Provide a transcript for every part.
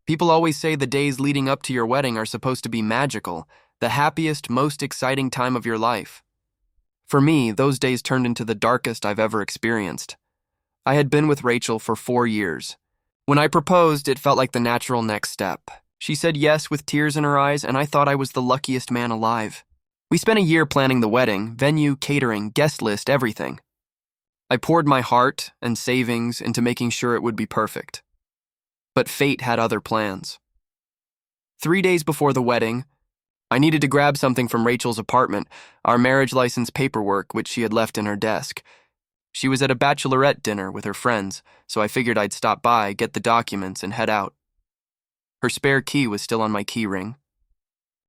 People always say the days leading up to your wedding are supposed to be magical, the happiest, most exciting time of your life. For me, those days turned into the darkest I've ever experienced. I had been with Rachel for 4 years. When I proposed, it felt like the natural next step. She said yes with tears in her eyes, and I thought I was the luckiest man alive. We spent a year planning the wedding, venue, catering, guest list, everything. I poured my heart and savings into making sure it would be perfect. But fate had other plans. 3 days before the wedding, I needed to grab something from Rachel's apartment, our marriage license paperwork, which she had left in her desk. She was at a bachelorette dinner with her friends, so I figured I'd stop by, get the documents, and head out. Her spare key was still on my keyring.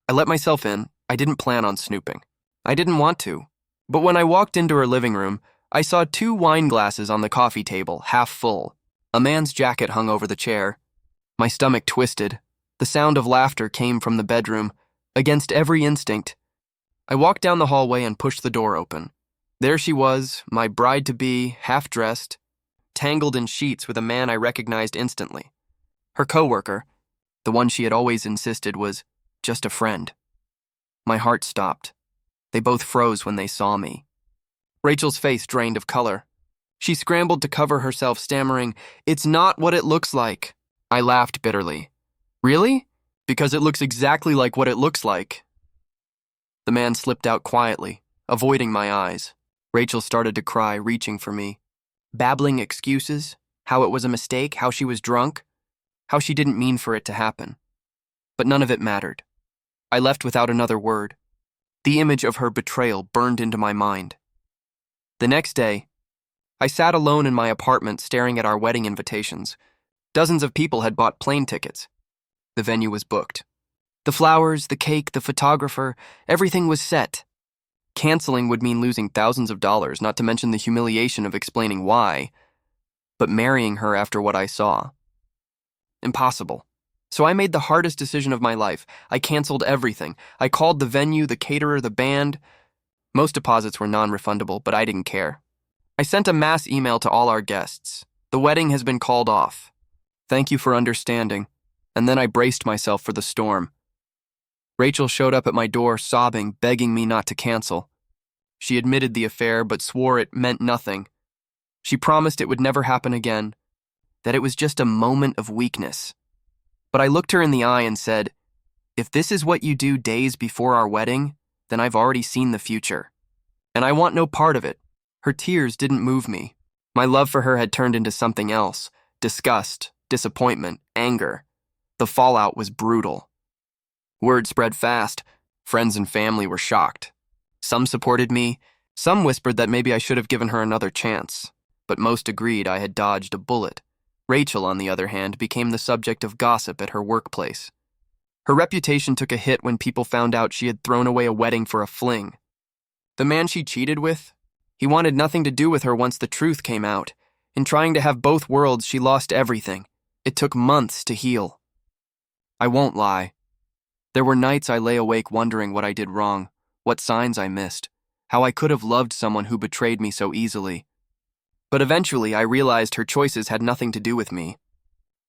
I let myself in. I didn't plan on snooping. I didn't want to. But when I walked into her living room, I saw 2 wine glasses on the coffee table, half full. A man's jacket hung over the chair. My stomach twisted. The sound of laughter came from the bedroom. Against every instinct, I walked down the hallway and pushed the door open. There she was, my bride-to-be, half-dressed, tangled in sheets with a man I recognized instantly. Her coworker, the one she had always insisted was just a friend. My heart stopped. They both froze when they saw me. Rachel's face drained of color. She scrambled to cover herself, stammering, "It's not what it looks like." I laughed bitterly. "Really? Because it looks exactly like what it looks like." The man slipped out quietly, avoiding my eyes. Rachel started to cry, reaching for me, babbling excuses, how it was a mistake, how she was drunk, how she didn't mean for it to happen. But none of it mattered. I left without another word. The image of her betrayal burned into my mind. The next day, I sat alone in my apartment staring at our wedding invitations. Dozens of people had bought plane tickets. The venue was booked. The flowers, the cake, the photographer, everything was set. Canceling would mean losing thousands of dollars, not to mention the humiliation of explaining why. But marrying her after what I saw? Impossible. So I made the hardest decision of my life. I canceled everything. I called the venue, the caterer, the band. Most deposits were non-refundable, but I didn't care. I sent a mass email to all our guests. The wedding has been called off. Thank you for understanding. And then I braced myself for the storm. Rachel showed up at my door, sobbing, begging me not to cancel. She admitted the affair, but swore it meant nothing. She promised it would never happen again, that it was just a moment of weakness. But I looked her in the eye and said, "If this is what you do days before our wedding, then I've already seen the future. And I want no part of it." Her tears didn't move me. My love for her had turned into something else: disgust, disappointment, anger. The fallout was brutal. Word spread fast. Friends and family were shocked. Some supported me. Some whispered that maybe I should have given her another chance. But most agreed I had dodged a bullet. Rachel, on the other hand, became the subject of gossip at her workplace. Her reputation took a hit when people found out she had thrown away a wedding for a fling. The man she cheated with? He wanted nothing to do with her once the truth came out. In trying to have both worlds, she lost everything. It took months to heal. I won't lie. There were nights I lay awake wondering what I did wrong, what signs I missed, how I could have loved someone who betrayed me so easily. But eventually I realized her choices had nothing to do with me.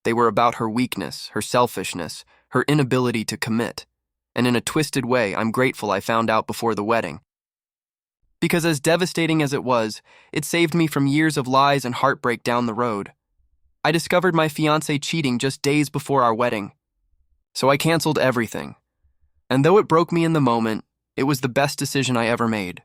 They were about her weakness, her selfishness, her inability to commit. And in a twisted way, I'm grateful I found out before the wedding. Because as devastating as it was, it saved me from years of lies and heartbreak down the road. I discovered my fiancé cheating just days before our wedding. So I canceled everything. And though it broke me in the moment, it was the best decision I ever made.